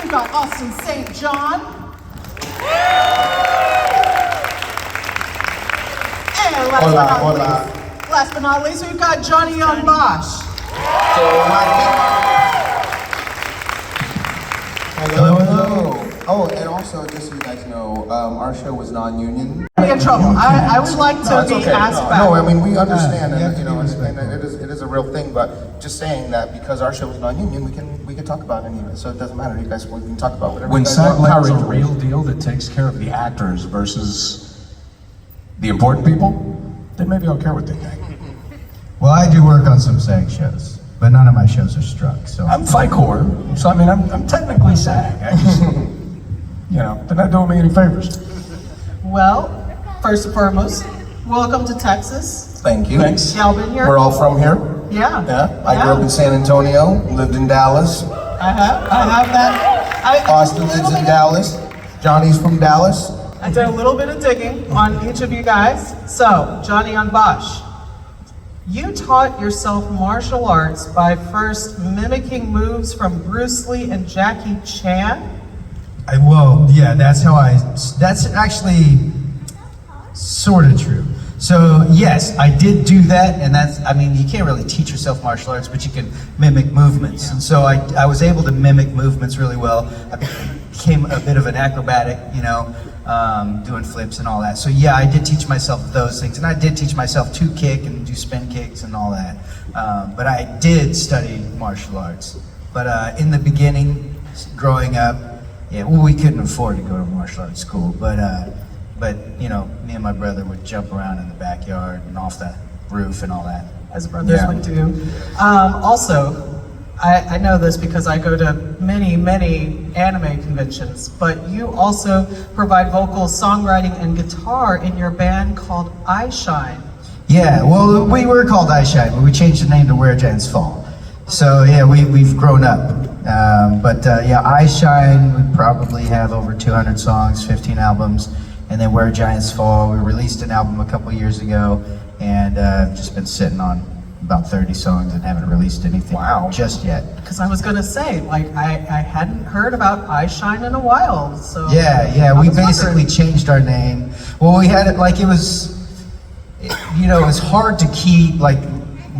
we've got Austin St. John. And last but not least, we've got Johnny on Bosch. Hello, hello. Oh, and also, just so you guys know, our show was non-union. I'm in trouble. I would like to be asked back. No, I mean, we understand, and you know, and it is a real thing, but just saying that because our show is non-union, we can talk about any of it, so it doesn't matter. You guys, we can talk about whatever. When SAG-Lab's a real deal that takes care of the actors versus the important people, then maybe I'll care what they think. Well, I do work on some SAG shows, but none of my shows are struck, so. I'm FICOR, so I mean, I'm technically SAG. I just, you know, they're not doing me any favors. Well, first and foremost, welcome to Texas. Thank you. Thanks. Galvin, you're... We're all from here. Yeah. Yeah. I grew up in San Antonio, lived in Dallas. I have that. Austin lives in Dallas. Johnny's from Dallas. I did a little bit of digging on each of you guys. So, Johnny on Bosch, you taught yourself martial arts by first mimicking moves from Bruce Lee and Jackie Chan? Well, yeah, that's actually sort of true. So yes, I did do that, and I mean, you can't really teach yourself martial arts, but you can mimic movements. And so I was able to mimic movements really well. I became a bit of an acrobatic, you know, doing flips and all that. So yeah, I did teach myself those things, and I did teach myself to kick and do spin kicks and all that. But I did study martial arts. But in the beginning, growing up, yeah, well, we couldn't afford to go to martial arts school, but you know, me and my brother would jump around in the backyard and off the roof and all that. As brothers would do. Also, I know this because I go to many anime conventions, but you also provide vocals, songwriting, and guitar in your band called iShine. Yeah, well, we were called iShine, but we changed the name to Where Giants Fall. So yeah, we've grown up. Yeah, iShine, we probably have over 200 songs, 15 albums. And then Where Giants Fall, we released an album a couple years ago, and just been sitting on about 30 songs and haven't released anything just yet. Because I was gonna say, like, I hadn't heard about iShine in a while, so. Yeah, we basically changed our name. Well, we had it, like, it was, you know, it was hard to keep, like,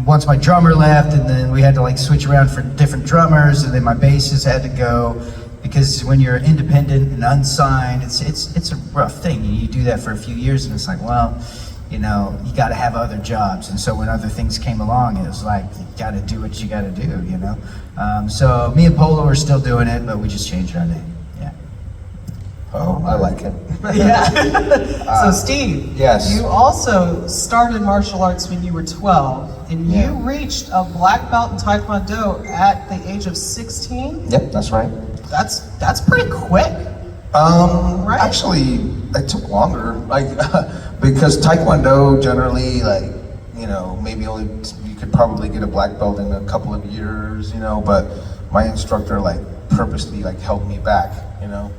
once my drummer left, and then we had to, like, switch around for different drummers, and then my bassist had to go. Because when you're independent and unsigned, it's a rough thing. You do that for a few years, and it's like, well, you know, you got to have other jobs. And so when other things came along, it was like, you got to do what you got to do, you know. So me and Polo are still doing it, but we just changed our name. Yeah. Oh, I like it. Yeah. So Steve, yes. You also started martial arts when you were 12, and you reached a black belt in Taekwondo at the age of 16. Yep, that's right. That's pretty quick. Right? Actually, it took longer, like, because Taekwondo generally, like, you know, maybe you could probably get a black belt in a couple of years, you know, but my instructor, like, purposely, like, held me back, you know,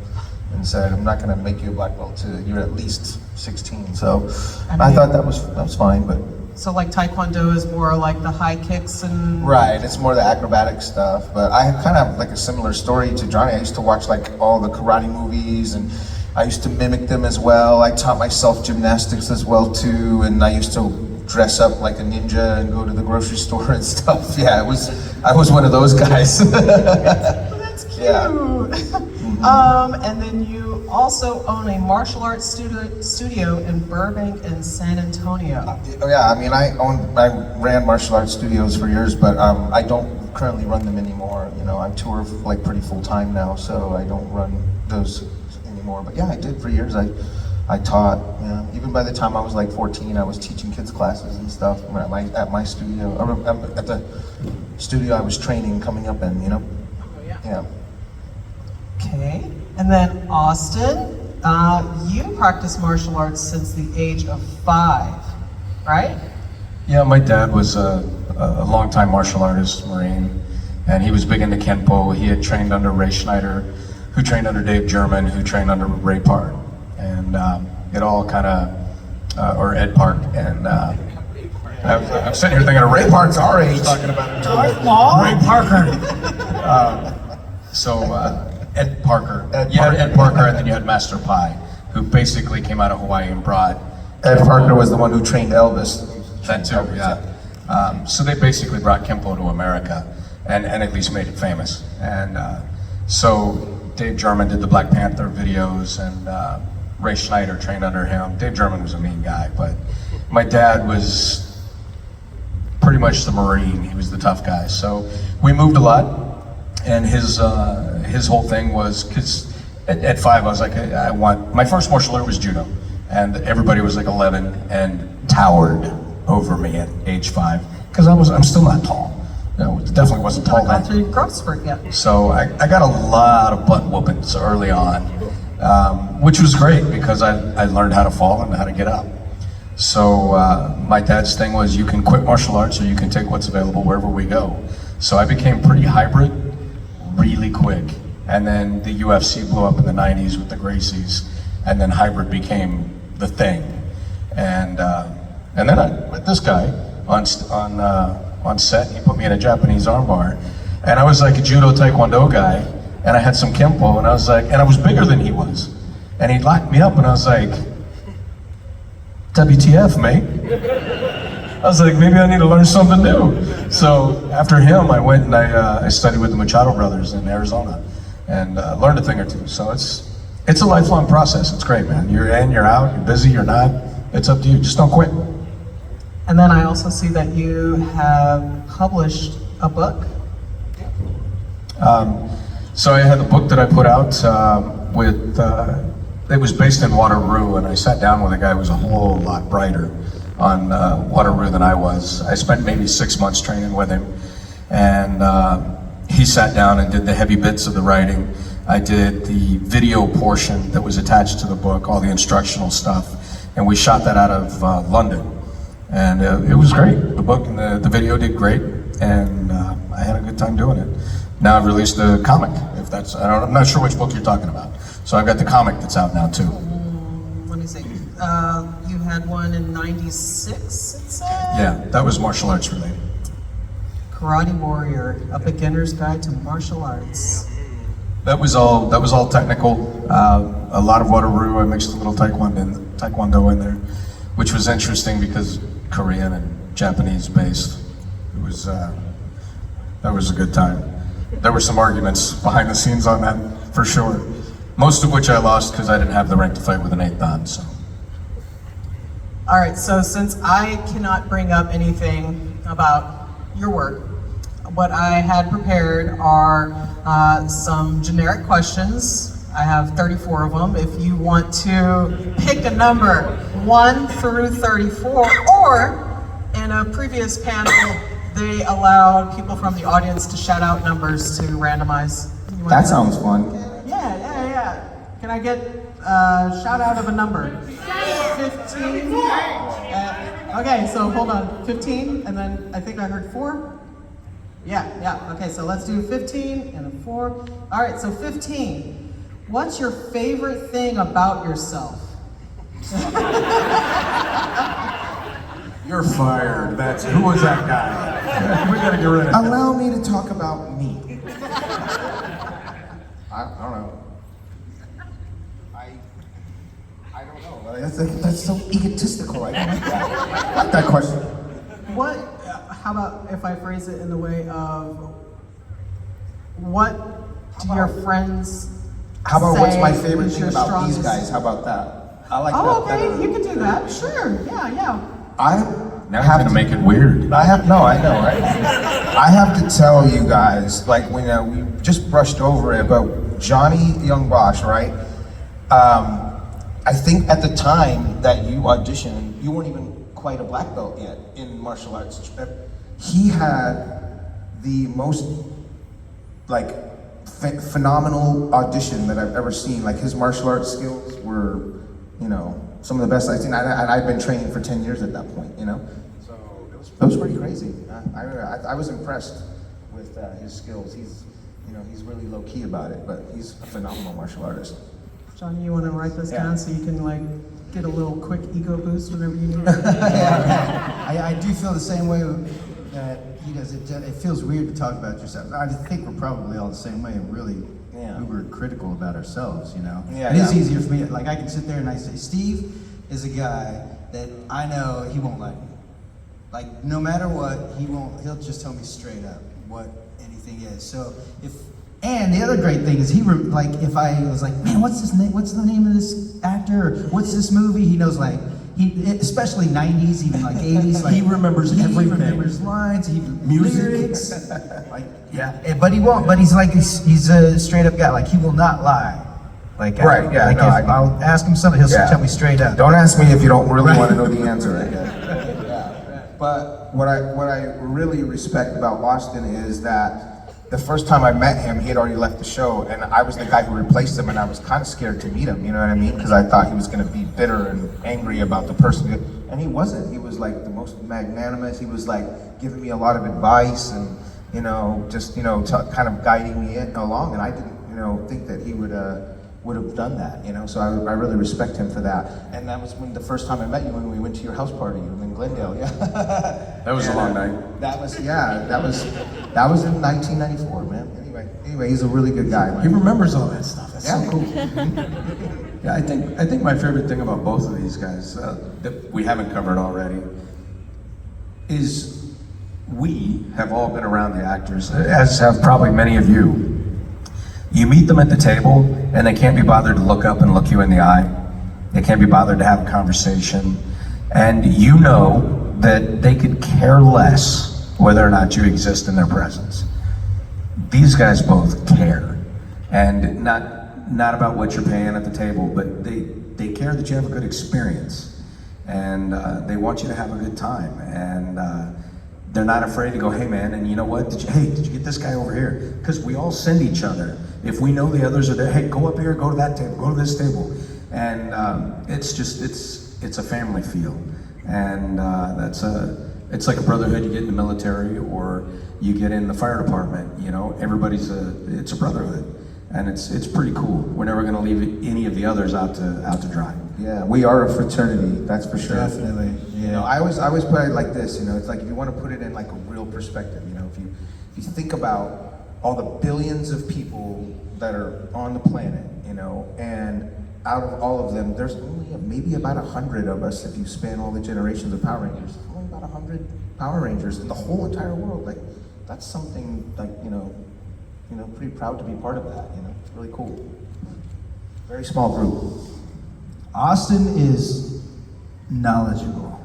and said, I'm not gonna make you a black belt till you're at least 16, so I thought that was fine, but. So like Taekwondo is more like the high kicks and... Right, it's more the acrobatic stuff, but I have kind of like a similar story to Johnny. I used to watch like all the karate movies, and I used to mimic them as well. I taught myself gymnastics as well too, and I used to dress up like a ninja and go to the grocery store and stuff. Yeah, I was one of those guys. That's cute. Yeah. And then you also own a martial arts studio in Burbank and San Antonio. Yeah, I mean, I ran martial arts studios for years, but I don't currently run them anymore. You know, I tour like pretty full time now, so I don't run those anymore. But yeah, I did for years. I taught. Yeah, even by the time I was like 14, I was teaching kids classes and stuff at my studio, at the studio I was training coming up in. You know. Oh yeah. Yeah. Okay, and then Austin, you practice martial arts since the age of 5, right? Yeah, my dad was a longtime martial artist, Marine, and he was big into Kenpo. He had trained under Ray Schneider, who trained under Dave German, who trained under Ray Park, and it all kind of, or Ed Park, and I'm sitting here thinking of Ray Park's our age. Talking about Ray Parker. Ed Parker. Ed You had Parker. Ed Parker, and then you had Master Pi, who basically came out of Hawaii and brought Ed Parker was the one who trained Elvis. that too, yeah. So they basically brought Kempo to America, and at least made it famous. And so Dave German did the Black Panther videos, and Ray Schneider trained under him. Dave German was a mean guy, but my dad was pretty much the Marine. He was the tough guy. So we moved a lot, and his whole thing was, because at 5 I was like, I want, my first martial art was judo, and everybody was like 11 and towered over me at age 5, because I'm still not tall. No, definitely wasn't tall Not gone then. through growth spurt yet. So I got a lot of butt whoopings early on, which was great because I learned how to fall and how to get up. So my dad's thing was, you can quit martial arts or you can take what's available wherever we go. So I became pretty hybrid really quick. And then the UFC blew up in the 90s with the Gracies, and then hybrid became the thing. And then I met this guy on set. He put me in a Japanese armbar, and I was like a judo taekwondo guy, and I had some kempo, and I was like, and I was bigger than he was, and he locked me up, and I was like, WTF, mate? I was like, maybe I need to learn something new. So after him, I went and I studied with the Machado brothers in Arizona, and learned a thing or two. So it's a lifelong process. It's great, man. You're in, you're out, you're busy, you're not. It's up to you. Just don't quit. And then I also see that you have published a book. So I had the book that I put out it was based in Waterloo, and I sat down with a guy who was a whole lot brighter on Waterloo than I was. I spent maybe 6 months training with him, and he sat down and did the heavy bits of the writing. I did the video portion that was attached to the book, all the instructional stuff, and we shot that out of London. And it was great. The book and the video did great, and I had a good time doing it. Now I've released a comic, if that's, I'm not sure which book you're talking about. So I've got the comic that's out now too. Let me see. You had one in '96, it said? Yeah, that was martial arts related. Karate Warrior, a beginner's guide to martial arts. That was all technical. A lot of Waterloo. I mixed a little taekwondo in there, which was interesting because Korean and Japanese based. It was that was a good time. There were some arguments behind the scenes on that for sure. Most of which I lost because I didn't have the rank to fight with an 8th dan. So. All right, so since I cannot bring up anything about your work, what I had prepared are some generic questions. I have 34 of them. If you want to pick a number 1 through 34, or in a previous panel, they allowed people from the audience to shout out numbers to randomize. That sounds fun. Yeah. Can I get a shout out of a number? 15? Okay, so hold on. 15, and then I think I heard 4? Yeah. Okay, so let's do 15 and a 4. All right, so 15. What's your favorite thing about yourself? You're fired. Who was that guy? We gotta get rid of him. Allow me to talk about me. I don't know. I don't know. That's so egotistical. I don't like that. I like that question. How about if I phrase it in the way of, what do your friends How about say what's my favorite is thing your about these strongest- guys? How about that? I like that okay, better. you can do that. Sure, yeah. Now you're gonna make it weird. I know, right? I have to tell you guys, like, when we just brushed over it, but Johnny Young Bosch, right? I think at the time that you auditioned, you weren't even quite a black belt yet in martial arts. He had the most, like, phenomenal audition that I've ever seen. Like, his martial arts skills were, some of the best I've seen. And I'd been training for 10 years at that point, So it was pretty crazy. I was impressed with his skills. He's really low key about it, but he's a phenomenal martial artist. Johnny, you want to write this down so you can get a little quick ego boost whenever you need it? I do feel the same way that he does. It feels weird to talk about yourself. I think we're probably all the same way. It really Yeah. uber critical about ourselves, you know? Yeah, It is yeah. easier for me, like I can sit there and I say, Steve is a guy that I know he won't lie to me. Like, no matter what, he'll just tell me straight up what anything is. So and the other great thing is like, if I was like, man, what's the name of this actor? Or what's this movie? He knows, like, especially 90s, even like 80s. Like, He remembers everything. He remembers lines, Music. lyrics. Like, yeah, but he won't, but he's a straight up guy. Like, he will not lie. Like, Right, yeah, like no, if I'll ask him something, he'll Yeah. tell me straight up. Don't ask me if you don't really want to know the answer. But what I really respect about Austin is that the first time I met him, he had already left the show, and I was the guy who replaced him, and I was kind of scared to meet him. You know what I mean? Because I thought he was going to be bitter and angry about the person, and he wasn't. He was like the most magnanimous. He was like giving me a lot of advice, and just kind of guiding me along. And I didn't think that he would have done that, so I really respect him for that. And that was when the first time I met you, when we went to your house party in Glendale. Yeah, That was a long night. that was in 1994, man. Anyway, he's a really good guy, He man. remembers all that stuff. That's Yeah. so cool. Yeah, I think my favorite thing about both of these guys that we haven't covered already is we have all been around the actors, as have probably many of you. You meet them at the table, and they can't be bothered to look up and look you in the eye. They can't be bothered to have a conversation, and you know that they could care less whether or not you exist in their presence. These guys both care, and not about what you're paying at the table, but they care that you have a good experience, and they want you to have a good time, and they're not afraid to go, hey man, and you know what? Did you get this guy over here? Because we all send each other. If we know the others are there, hey, go up here, go to that table, go to this table, and it's a family feel, and it's like a brotherhood you get in the military or you get in the fire department. It's a brotherhood, and it's pretty cool. We're never going to leave any of the others out to dry. Yeah, we are a fraternity, that's for sure. Definitely, yeah. I always put it like this. It's like if you want to put it in like a real perspective. If you think about all the billions of people that are on the planet, and out of all of them, there's only maybe about 100 of us if you span all the generations of Power Rangers. There's only about 100 Power Rangers in the whole entire world. Like, that's something like, pretty proud to be part of that, It's really cool. Very small group. Austin is knowledgeable.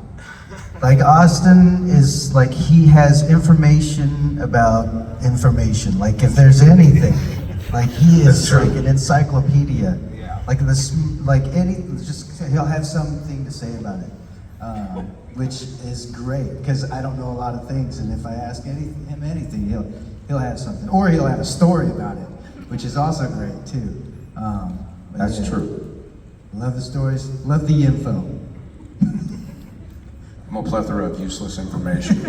Like, Austin is like, he has information about information. Like, if there's anything, like, he is like an encyclopedia. Yeah. Like he'll have something to say about it, which is great because I don't know a lot of things, and if I ask him anything, he'll have something, or he'll have a story about it, which is also great too. But That's yeah. true. Love the stories, love the info. I'm a plethora of useless information.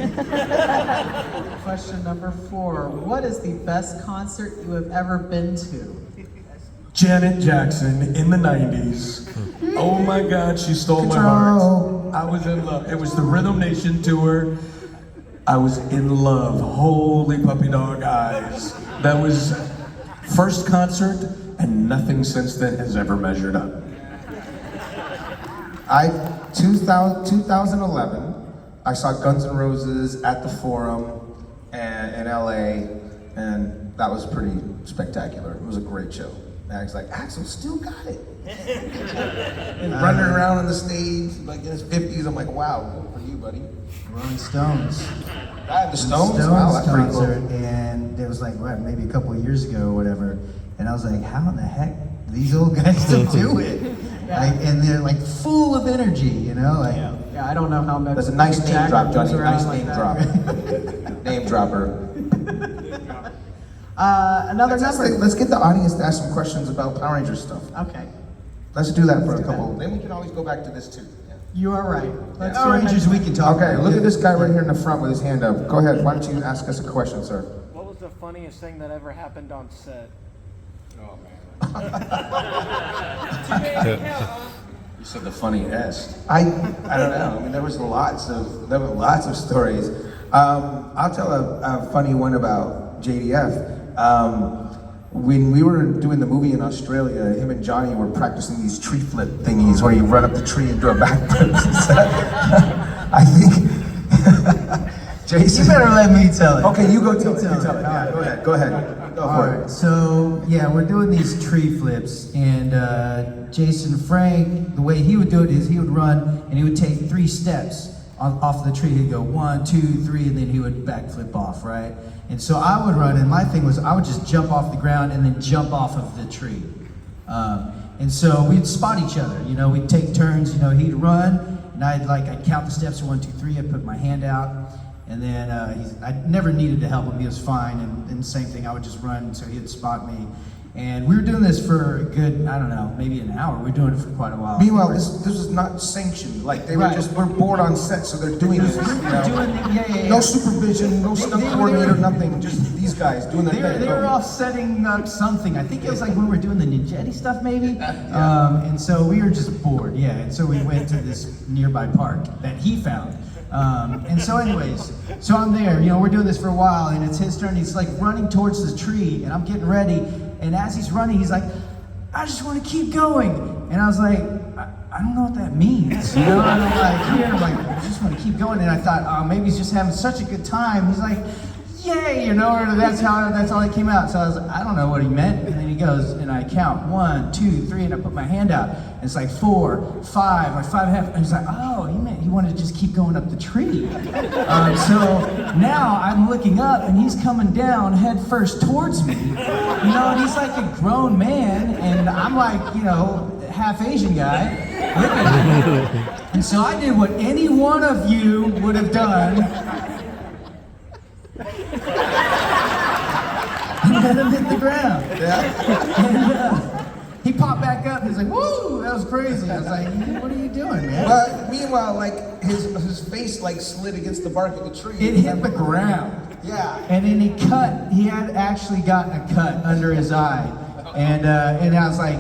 Question number 4. What is the best concert you have ever been to? Janet Jackson in the 90s. Oh my God, she stole my heart. I was in love. It was the Rhythm Nation tour. I was in love. Holy puppy dog eyes. That was first concert, and nothing since then has ever measured up. 2011, I saw Guns N' Roses at the Forum in LA, and that was pretty spectacular. It was a great show. And I was like, Axel still got it. And running around on the stage, like in his 50s, I'm like, wow, good for you, buddy. Rolling Stones. The Stones? Wow, that's pretty cool. concert, and it was like, what, maybe a couple of years ago or whatever, and I was like, how in the heck do these old guys still do it? Yeah. Like, and they're like full of energy, like. Yeah, I don't know how much. That's a nice name drop, Johnny. Nice name drop. drop. Name dropper. Another number. Let's get the audience to ask some questions about Power Rangers stuff. Okay, Let's do that for a do couple. that. Then we can always go back to this too. Yeah. you are right. Let's Power Rangers we can talk Okay, about. look at this guy right here in the front with his hand up. Go ahead, why don't you ask us a question, sir? What was the funniest thing that ever happened on set? Oh man. You said the funniest. I don't know. I mean, there was lots of stories. I'll tell a funny one about JDF. when we were doing the movie in Australia, him and Johnny were practicing these tree flip thingies where you run up the tree and do a backflip. I think Jason. You better let me tell it. Okay, you go tell it. You You tell it. Yeah, go ahead. Go All for it. right, so yeah, we're doing these tree flips, and Jason Frank, the way he would do it is he would run and he would take 3 steps off the tree. He'd go 1, 2, 3, and then he would backflip off, right? And so I would run, and my thing was I would just jump off the ground and then jump off of the tree. And so we'd spot each other, you know, we'd take turns, you know, he'd run, and I'd count the steps, 1, 2, 3, I'd put my hand out, and then I never needed to help him, he was fine, and same thing, I would just run, so he'd spot me. And we were doing this for a good, I don't know, maybe an hour. We were doing it for quite a while. Meanwhile, this was not sanctioned. Like they were we're bored on set, so they're doing this. You know? No supervision, no stunt coordinator, nothing. Just these guys doing their thing. They were off setting up something. I think it was like when we were doing the Ninjetti stuff, maybe. And so we were just bored, yeah. And so we went to this nearby park that he found. And so anyways, so I'm there, you know, we're doing this for a while, and it's his turn. He's like running towards the tree, and I'm getting ready. And as he's running, he's like, I just want to keep going. And I was like, I don't know what that means. You know, and I'm like, I just want to keep going. And I thought, oh, maybe he's just having such a good time. He's like, yay, you know, or that's all that came out. So I was like, I don't know what he meant. And then he goes, and I count 1, 2, 3, and I put my hand out. And it's like 4, 5, like 5.5. And he's like, oh, he meant he wanted to just keep going up the tree. So now I'm looking up, and he's coming down head first towards me. You know, and he's like a grown man, and I'm like, you know, half Asian guy. And so I did what any one of you would have done. And let him hit the ground. And he popped back up and he's like, woo, that was crazy. I was like, what are you doing, man? But meanwhile, like his face like slid against the bark of the tree. It hit the ground. Yeah. And then he had actually gotten a cut under his eye. And I was like,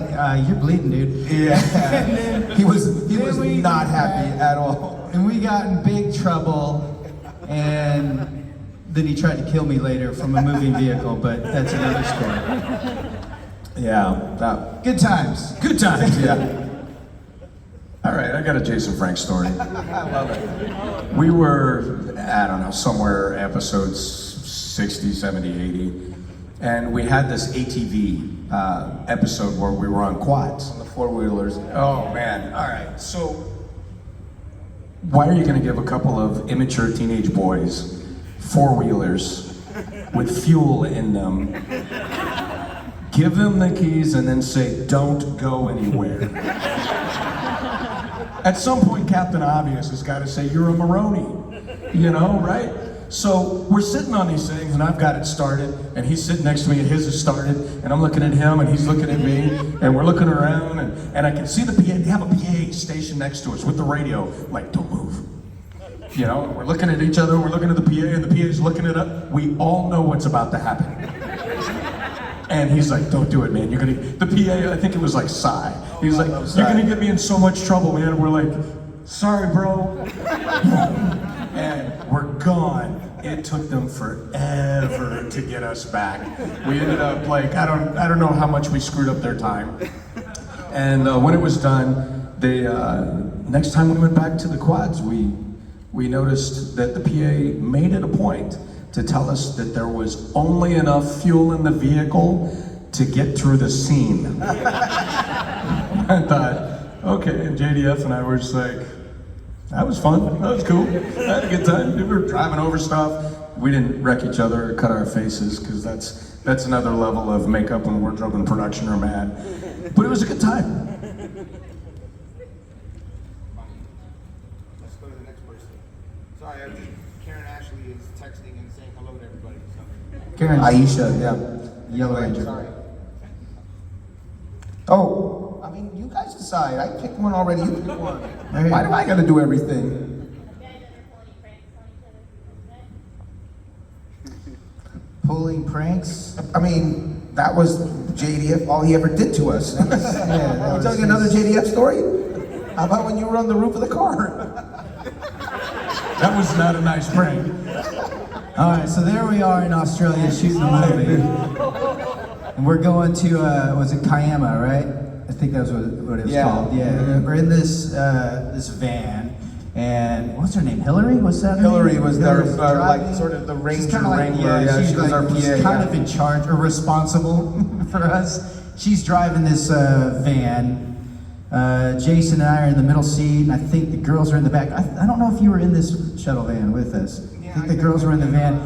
you're bleeding, dude. Yeah. he was not happy at all. And we got in big trouble, and then he tried to kill me later from a moving vehicle, but that's another story. Yeah. Good times. Good times. Yeah. All right, I got a Jason Frank story. I love it. We were, I don't know, somewhere episodes 60, 70, 80, and we had this ATV episode where we were on quads. On the 4-wheelers. Oh man, all right, so why are you gonna give a couple of immature teenage boys 4-wheelers with fuel in them, give them the keys and then say, don't go anywhere? At some point, Captain Obvious has got to say, you're a Maroni, you know, right? So we're sitting on these things, and I've got it started, and he's sitting next to me, and his is started, and I'm looking at him, and he's looking at me, and we're looking around, and I can see the PA, they have a PA station next to us with the radio, like, don't move. You know, we're looking at each other, we're looking at the PA, and the PA's looking at us. We all know what's about to happen. And he's like, don't do it, man. You're gonna, the PA, I think it was like Psy. He's like, you're gonna get me in so much trouble, man. And we're like, sorry, bro. And we're gone. It took them forever to get us back. We ended up like, I don't know how much we screwed up their time. And when it was done, they, next time we went back to the quads, we noticed that the PA made it a point to tell us that there was only enough fuel in the vehicle to get through the scene. I thought, okay, and JDF and I were just like, that was fun, that was cool, I had a good time. We were driving over stuff. We didn't wreck each other or cut our faces, because that's another level of makeup when wardrobe and production are mad. But it was a good time. Let's go to the next person. Sorry, Karen Ashley is texting and saying hello to everybody. So. Karen. Aisha, yeah. Yellow Ranger. Sorry. Oh, I mean, you guys decide. I picked one already. You pick one. Why do I gotta do everything? Pulling pranks. I mean, that was JDF, all he ever did to us. that I'll tell you another JDF story? How about when you were on the roof of the car? That was not a nice prank. All right, so there we are in Australia shooting a movie. and we're going to was it Kiama, right? I think that's what it was called. Yeah, we're in this this van, and what's her name? Hillary? What's that? Hillary was their Hillary's like driving. sort of the She's ranger kinda like, wrangler. Yeah, she was like, our PA. she's kind of in charge or responsible for us. She's driving this van. Jason and I are in the middle seat, and I think the girls are in the back. I don't know if you were in this shuttle van with us. I think the girls were in the van.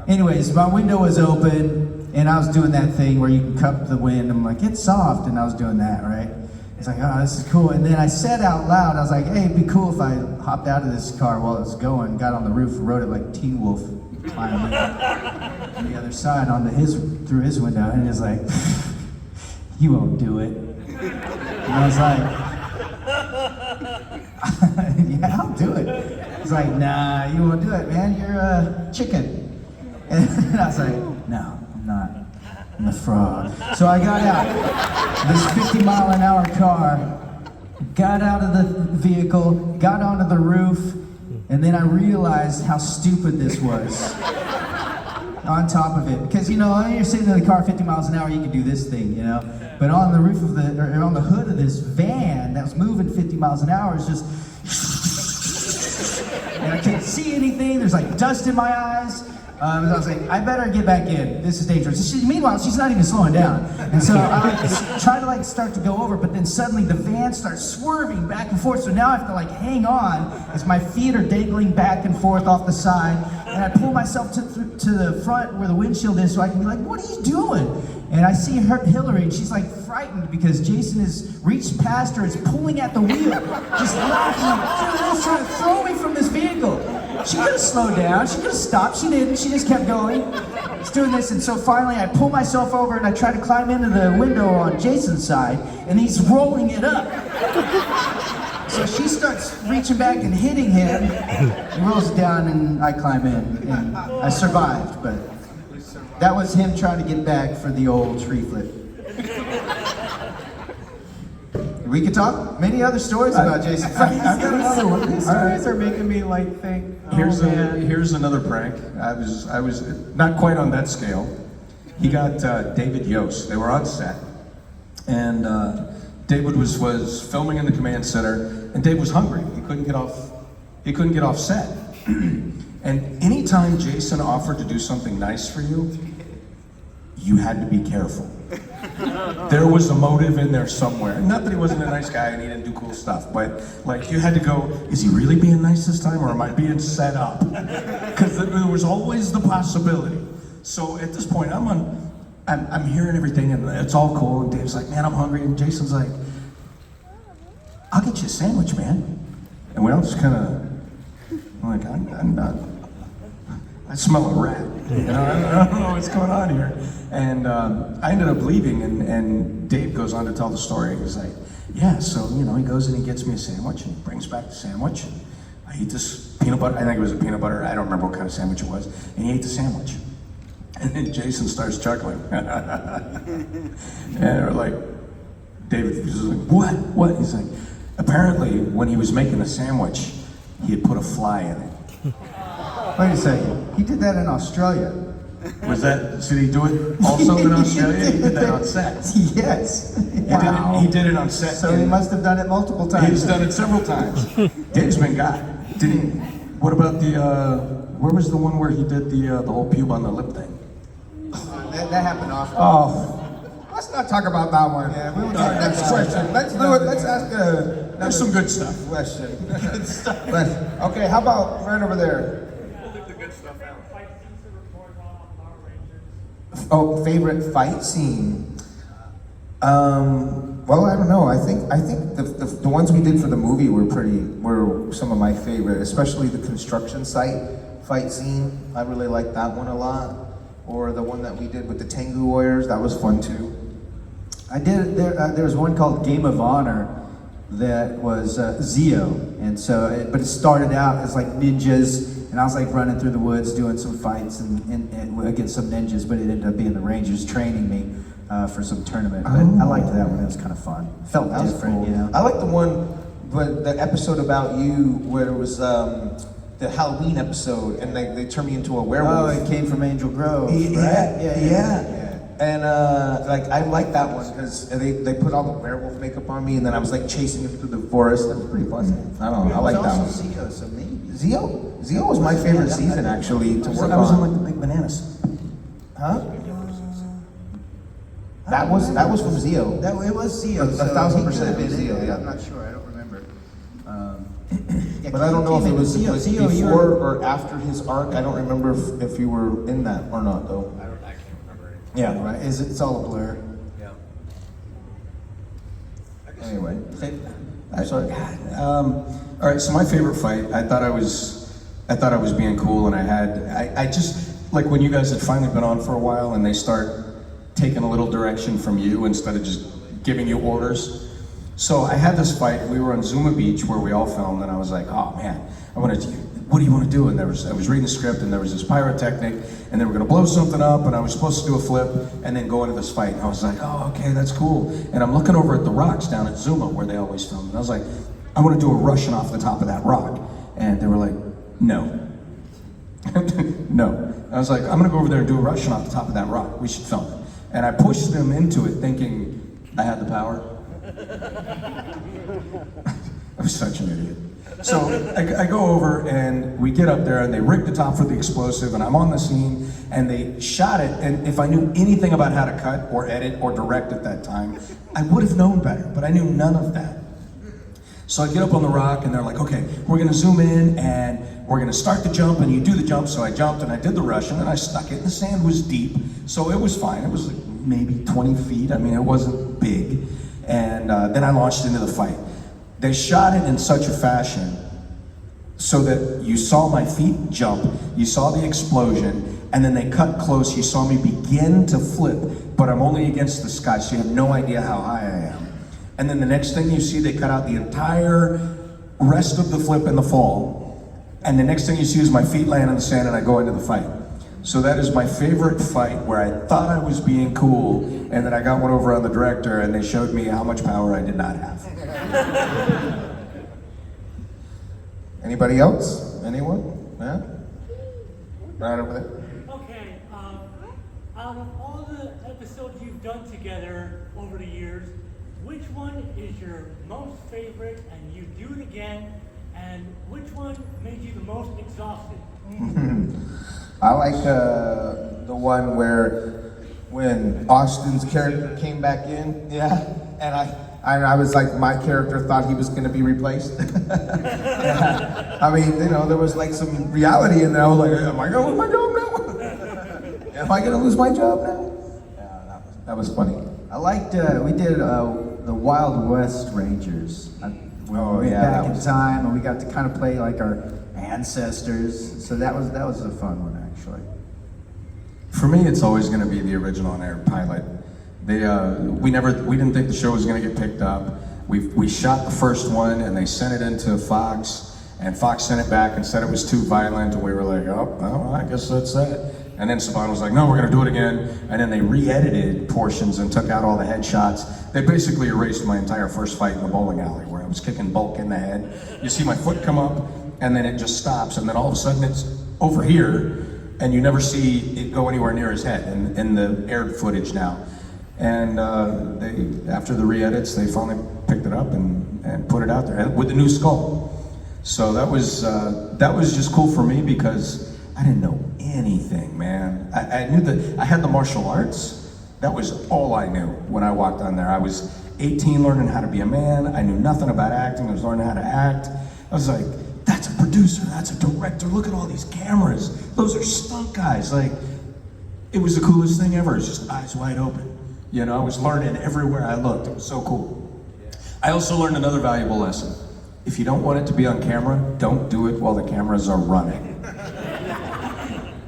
Anyways, my window was open, and I was doing that thing where you can cup the wind. I'm like, it's soft, and I was doing that, right? It's like, oh, this is cool. And then I said out loud, I was like, hey, it'd be cool if I hopped out of this car while it was going, got on the roof, and rode it like Teen Wolf, climbing on the other side through his window, and he's like, you won't do it. And I was like, yeah, I'll do it. He's like, nah, you won't do it, man. You're a chicken. And I was like, no, I'm not. I'm the frog. So I got out this 50-mile-an-hour car, got out of the vehicle, got onto the roof, and then I realized how stupid this was. On top of it, because when you're sitting in the car 50 miles an hour, you can do this thing, But on the roof of or on the hood of this van that was moving 50 miles an hour is just, and I couldn't see anything. There's like dust in my eyes. I was like, I better get back in. This is dangerous. Meanwhile, she's not even slowing down. And so I try to start to go over, but then suddenly the van starts swerving back and forth. So now I have to hang on as my feet are dangling back and forth off the side. And I pull myself to the front where the windshield is so I can be like, what are you doing? And I see Hillary, and she's frightened because Jason has reached past her, is pulling at the wheel, just laughing, trying to throw me from this vehicle. She could have slowed down, she could have stopped, she didn't, she just kept going. It's doing this, and so finally I pull myself over and I try to climb into the window on Jason's side, and he's rolling it up. So she starts reaching back and hitting him, he rolls it down, and I climb in, and I survived, but that was him trying to get back for the old tree flip. We could talk many other stories about Jason. I've got another one. These stories are making me think. Here's another prank. I was not quite on that scale. He got David Yost. They were on set, and David was filming in the command center, and Dave was hungry. He couldn't get off set. And anytime Jason offered to do something nice for you, you had to be careful. There was a motive in there somewhere. Not that he wasn't a nice guy and he didn't do cool stuff, but you had to go, is he really being nice this time or am I being set up? Because there was always the possibility. So at this point, I'm hearing everything and it's all cool, and Dave's like, man, I'm hungry, and Jason's like, I'll get you a sandwich, man. And we all just kind of, I'm not, I smell a rat. I don't know what's going on here. And I ended up leaving, and Dave goes on to tell the story. He's like, yeah, so, he goes and he gets me a sandwich, and he brings back the sandwich. And I eat this peanut butter, I think it was a peanut butter, I don't remember what kind of sandwich it was, and he ate the sandwich. And then Jason starts chuckling. And we're like, David was like, what? He's like, apparently, when he was making the sandwich, he had put a fly in it. Wait a second, he did that in Australia. Did he do it also in Australia? He did that on set. Yes. He did it on set. So he must have done it multiple times. He's done it several times. Dave's been got. What about where was the one where he did the whole pube on the lip thing? That happened often. Oh, let's not talk about that one. Yeah, we will All right, talk next about question. that. Let's do it. Let's ask There's some good stuff. question. Okay, how about right over there? Oh, favorite fight scene. Well, I don't know. I think the ones we did for the movie were some of my favorite, especially the construction site fight scene. I really liked that one a lot. Or the one that we did with the Tengu Warriors, that was fun too. I did. There was one called Game of Honor that was Zio, and so but it started out as ninjas, and I was running through the woods doing some fights and against some ninjas, but it ended up being the Rangers training me for some tournament. But I liked that one. It was kind of fun. Felt different, cool. I like the one, but the episode about you where it was the Halloween episode, and they turned me into a werewolf. Oh, it came from Angel Grove. Yeah, right? yeah. And like I like that one because they put all the werewolf makeup on me, and then I was like chasing him through the forest. That was pretty fun. I don't know. I like that one. Zio, so maybe. Zio was my favorite season actually to work I was in on. like the Big Bananas. Huh? That was from Zio. It was Zio. 1,000% He could have been Zio, in it. yeah. I'm not sure. I don't remember. Yeah, But I don't know if it was Zio. Zio, before or after his arc. I don't remember if you were in that or not though. I can't remember anything. Yeah. Right? It's all a blur. Yeah. Anyway. I'm sorry. All right. So my favorite fight, I thought I was being cool, and I just like when you guys had finally been on for a while, and they start taking a little direction from you instead of just giving you orders. So I had this fight. We were on Zuma Beach where we all filmed, and I was like, oh man, what do you want to do? And I was reading the script, and there was this pyrotechnic, and they were going to blow something up, and I was supposed to do a flip and then go into this fight. And I was like, oh, okay, that's cool. And I'm looking over at the rocks down at Zuma where they always film, and I was like, I want to do a Russian off the top of that rock. And they were like, no. No. I was like, I'm going to go over there and do a Russian off the top of that rock. We should film it. And I pushed them into it thinking I had the power. I was such an idiot. So I go over and we get up there and they rig the top for the explosive and I'm on the scene and they shot it, and if I knew anything about how to cut or edit or direct at that time, I would have known better, but I knew none of that. So I get up on the rock and they're like, okay, we're gonna zoom in and we're gonna start the jump and you do the jump. So I jumped and I did the Russian and I stuck it. The sand was deep, so it was fine. It was like maybe 20 feet. I mean, it wasn't big. And then I launched into the fight. They shot it in such a fashion so that you saw my feet jump, you saw the explosion, and then they cut close. You saw me begin to flip, but I'm only against the sky, so you have no idea how high I am. And then the next thing you see, they cut out the entire rest of the flip and the fall. And the next thing you see is my feet land in the sand and I go into the fight. So that is my favorite fight where I thought I was being cool and then I got one over on the director and they showed me how much power I did not have. Anybody else? Anyone? Yeah? Right over there. Okay, out of all the episodes you've done together over the years, which one is your most favorite and you do it again, and which one made you the most exhausted? I like the one where when Austin's character came back in, yeah, and I was like, my character thought he was going to be replaced. Yeah. I mean, you know, there was like some reality in there. I was like, am I going to lose my job now? Am I going to lose my job now? Yeah, that was funny. I liked, we did the Wild West Rangers. We went back in time and we got to kind of play like our ancestors. So that was a fun one actually. For me, it's always going to be the original onair pilot. We didn't think the show was going to get picked up. We shot the first one and they sent it into Fox, and Fox sent it back and said it was too violent, and we were like, oh, well, I guess that's it. And then Saban was like, no, we're going to do it again. And then they re-edited portions and took out all the headshots. They basically erased my entire first fight in the bowling alley where I was kicking Bulk in the head. You see my foot come up and then it just stops, and then all of a sudden it's over here and you never see it go anywhere near his head in the aired footage now. And after the re-edits, they finally picked it up and put it out there with the new skull. So that was just cool for me because I didn't know anything, man. I knew that I had the martial arts. That was all I knew when I walked on there. I was 18 learning how to be a man. I knew nothing about acting. I was learning how to act. I was like, that's a producer, that's a director. Look at all these cameras. Those are stunt guys. Like, it was the coolest thing ever. It's just eyes wide open. You know, I was learning everywhere I looked. It was so cool. I also learned another valuable lesson. If you don't want it to be on camera, don't do it while the cameras are running.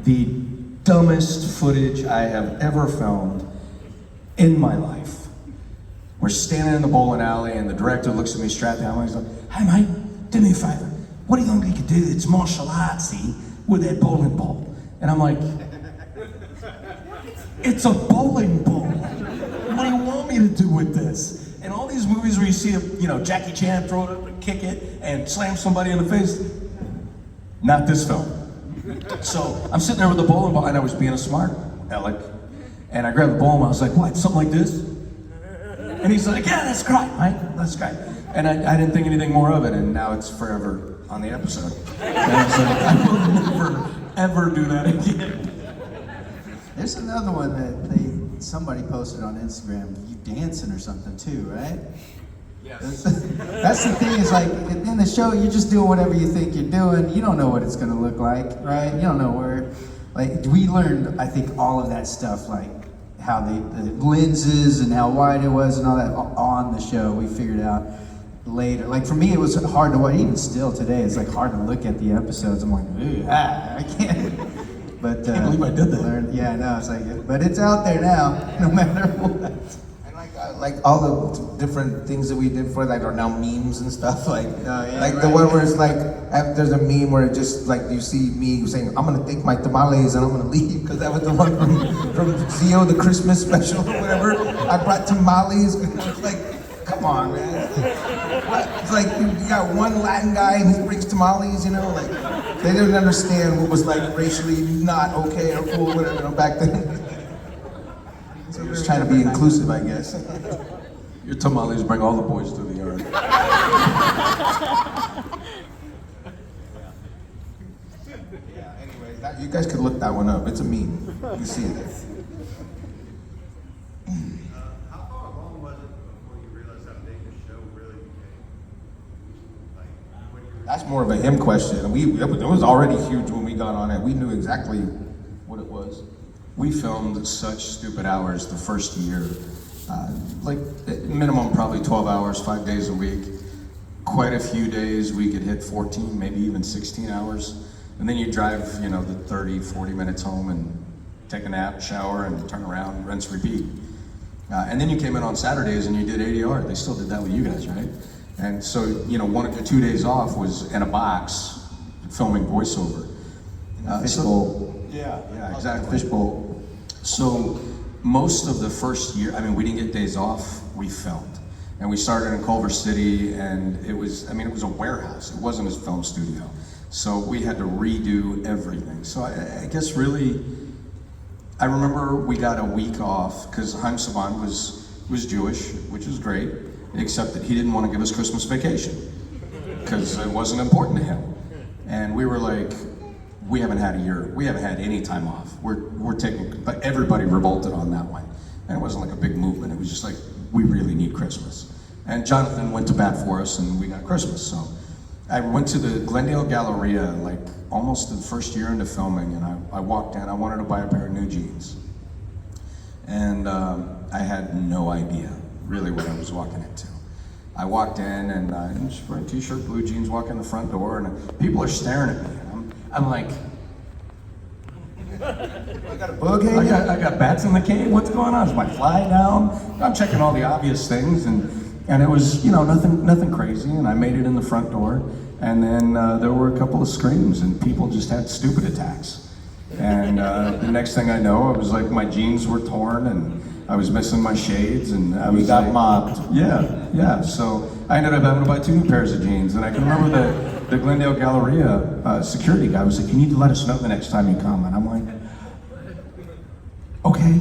The dumbest footage I have ever filmed in my life. We're standing in the bowling alley and the director looks at me strapped down and he's like, hey mate, do me a favor. What do you think we could do? It's martial artsy with that bowling ball. And I'm like, it's a bowling ball. What do you want me to do with this? And all these movies where you see, Jackie Chan throw it up and kick it and slam somebody in the face. Not this film. So I'm sitting there with the bowling ball and I was being a smart aleck. And I grabbed the bowl and I was like, what, something like this? And he's like, yeah, that's great, mate, that's great. And I didn't think anything more of it, and now it's forever on the episode. And I was like, I will never, ever do that again. There's another one that somebody posted on Instagram. You dancing or something too, right? Yes. That's the thing. Is like in the show, you're just doing whatever you think you're doing. You don't know what it's gonna look like, right? You don't know where. Like we learned, I think, all of that stuff, like how the lenses and how wide it was and all that on the show. We figured out later. Like for me, it was hard to watch. Even still today, it's like hard to look at the episodes. I'm like, I can't. But I can't believe I did that. Yeah, I know. It's like, but it's out there now, no matter what. And like all the different things that we did for like are now memes and stuff. Like the one where it's like there's a meme where it just like you see me saying I'm gonna take my tamales and I'm gonna leave because that was the one from Zio, the Christmas special or whatever. I brought tamales and it's like, come on, man. It's like you got one Latin guy and he brings tamales, you know, like they didn't understand what was like racially not okay or cool, whatever, you know, back then. So he was trying to be inclusive, I guess. Your tamales bring all the boys to the yard. Yeah, anyway, you guys could look that one up. It's a meme. You see it there. How far along was it before you realized how big the show really became? Like, when you were... That's more of a him question. It was already huge when we got on it. We knew exactly what it was. We filmed such stupid hours the first year, like minimum probably 12 hours, 5 days a week. Quite a few days we could hit 14, maybe even 16 hours. And then you drive, you know, the 30, 40 minutes home and take a nap, shower, and turn around, rinse, repeat. And then you came in on Saturdays and you did ADR. They still did that with you guys, right? And so, you know, 1 or 2 days off was in a box filming voiceover. Fishbowl. Yeah, exactly. Fishbowl. So most of the first year, I mean, we didn't get days off, we filmed. And we started in Culver City, and it was a warehouse. It wasn't a film studio. So we had to redo everything. So I guess really, I remember we got a week off, because Haim Saban was Jewish, which was great, except that he didn't want to give us Christmas vacation, because it wasn't important to him. And we were like, we haven't had a year. We haven't had any time off. We're taking, but everybody revolted on that one. And it wasn't like a big movement. It was just like, we really need Christmas. And Jonathan went to bat for us and we got Christmas. So I went to the Glendale Galleria like almost the first year into filming, and I walked in, I wanted to buy a pair of new jeans. And I had no idea really what I was walking into. I walked in and I'm just wearing a t-shirt, blue jeans, walk in the front door, and people are staring at me. I'm like, I got a bug hanging? I got bats in the cave. What's going on? Is my fly down? I'm checking all the obvious things, and it was, you know, nothing crazy. And I made it in the front door, and then there were a couple of screams, and people just had stupid attacks. And the next thing I know, I was like, my jeans were torn, and I was missing my shades, and I was got like, mobbed. Yeah. So I ended up having to buy 2 new pairs of jeans, and I can remember the Glendale Galleria security guy was like, you need to let us know the next time you come. And I'm like, okay.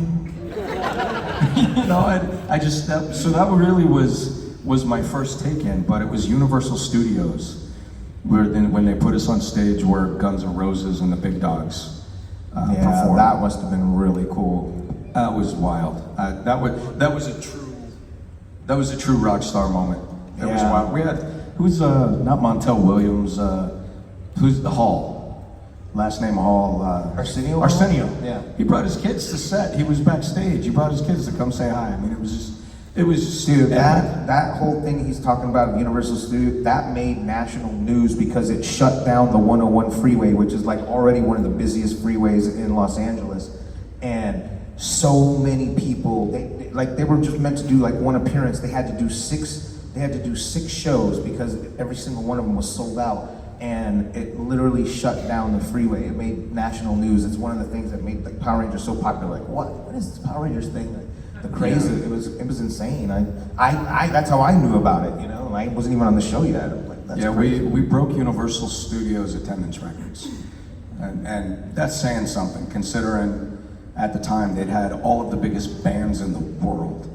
You know, I just, so that really was my first take-in, but it was Universal Studios, where then when they put us on stage where Guns N' Roses and the Big Dogs performed. That must have been really cool. That was wild. That was a true rock star moment. It was wild. We had, who's not Montel Williams, who's the Hall? Last name Hall. Arsenio? Arsenio. Yeah. He brought his kids to set. He was backstage. He brought his kids to come say hi. I mean, it was just Dude, that whole thing he's talking about at Universal Studios, that made national news because it shut down the 101 freeway, which is like already one of the busiest freeways in Los Angeles. And so many people, they were just meant to do like one appearance. They had to do six shows because every single one of them was sold out. And it literally shut down the freeway. It made national news. It's one of the things that made like Power Rangers so popular. Like, what is this Power Rangers thing? Like, the craze, it was insane. I that's how I knew about it, you know? I wasn't even on the show yet. Like, that's crazy. we broke Universal Studios attendance records. And that's saying something, considering at the time, they'd had all of the biggest bands in the world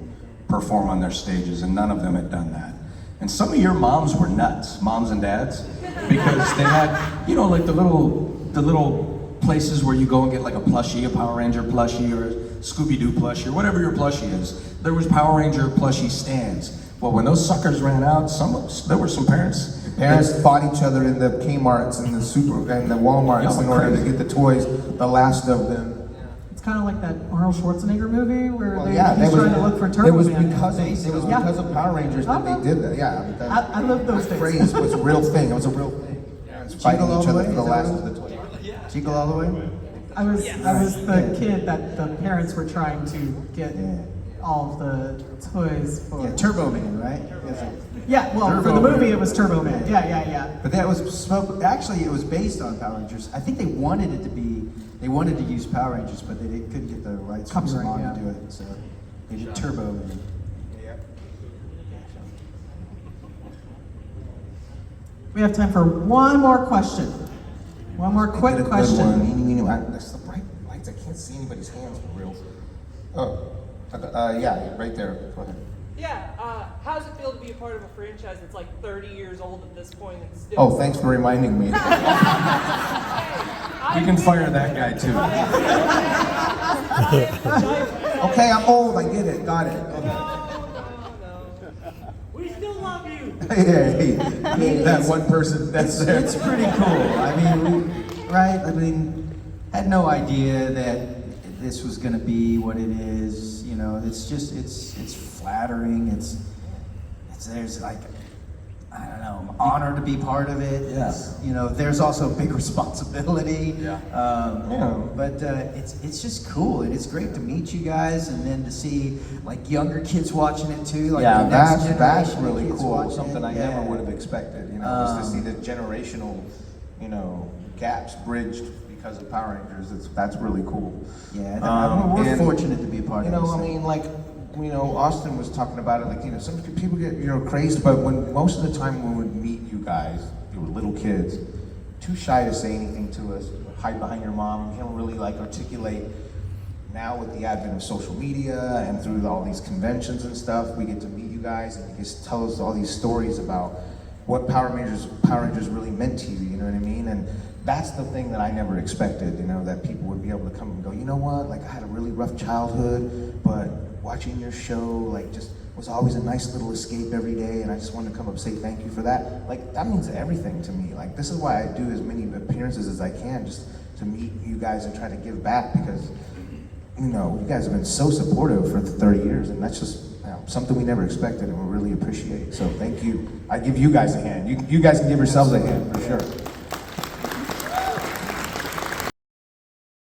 perform on their stages, and none of them had done that. And some of your moms were nuts, moms and dads, because they had, you know, like the little places where you go and get like a plushie, a Power Ranger plushie, or a Scooby-Doo plushie, or whatever your plushie is. There was Power Ranger plushie stands. Well, when those suckers ran out, there were some parents. Parents fought each other in the Kmart's and the Walmart's in order to get the toys, the last of them. It's kind of like that Arnold Schwarzenegger movie where Well, he's trying to look for Turbo it was Man. because of Power Rangers that they did that. Yeah, I love those days. phrase was a real thing. It was a real thing. Parents fighting Jingle all each the other way, for the is that last what of the toys. Jingle all the way? I was the kid that the parents were trying to get all of the toys for. Yeah, Turbo Man, right? Yeah, well, for Turbo the movie Man. it was Turbo Man. Yeah. But that was actually it was based on Power Rangers. I think they wanted to use Power Rangers, but they couldn't get the rights from Copyright, Salon yeah. to do it, so they did Turbo Man. We have time for one more question. One more quick Get a good question. one. That's the bright lights. I can't see anybody's hands for real. Yeah, right there. Go ahead. Yeah, how does it feel to be a part of a franchise that's like 30 years old at this point and still... Oh, thanks for reminding me. You can fire that guy too. Okay, I'm old. I get it. Got it. Okay. No. We still love you. Hey, that one person. That's there. It's pretty cool. I mean, had no idea that this was going to be what it is. You know, it's just it's flattering. There's like, I don't know, I'm honored to be part of it. Yeah. You know, there's also a big responsibility. Yeah. But it's just cool, and it's great to meet you guys, and then to see like younger kids watching it too. Like Yeah, the next that's generation of really kids cool. watching Something it. I Yeah. never would have expected. You know, is to see the generational, gaps bridged because of Power Rangers. That's really cool. Yeah, we're and, fortunate to be a part of this. I mean, like, Austin was talking about it. Like, some people get crazed, but when most of the time when we would meet you guys, you were little kids, too shy to say anything to us. Hide behind your mom. You can't really like articulate. Now with the advent of social media and through all these conventions and stuff, we get to meet you guys and you just tell us all these stories about what Power Rangers really meant to you. You know what I mean? And that's the thing that I never expected. That people would be able to come and go, you know what? Like, I had a really rough childhood, but watching your show, like, just was always a nice little escape every day, and I just wanted to come up and say thank you for that. Like, that means everything to me. Like, this is why I do as many appearances as I can, just to meet you guys and try to give back, because, you guys have been so supportive for 30 years, and that's just something we never expected and we really appreciate. So thank you. I give you guys a hand. You guys can give yourselves a hand, for sure.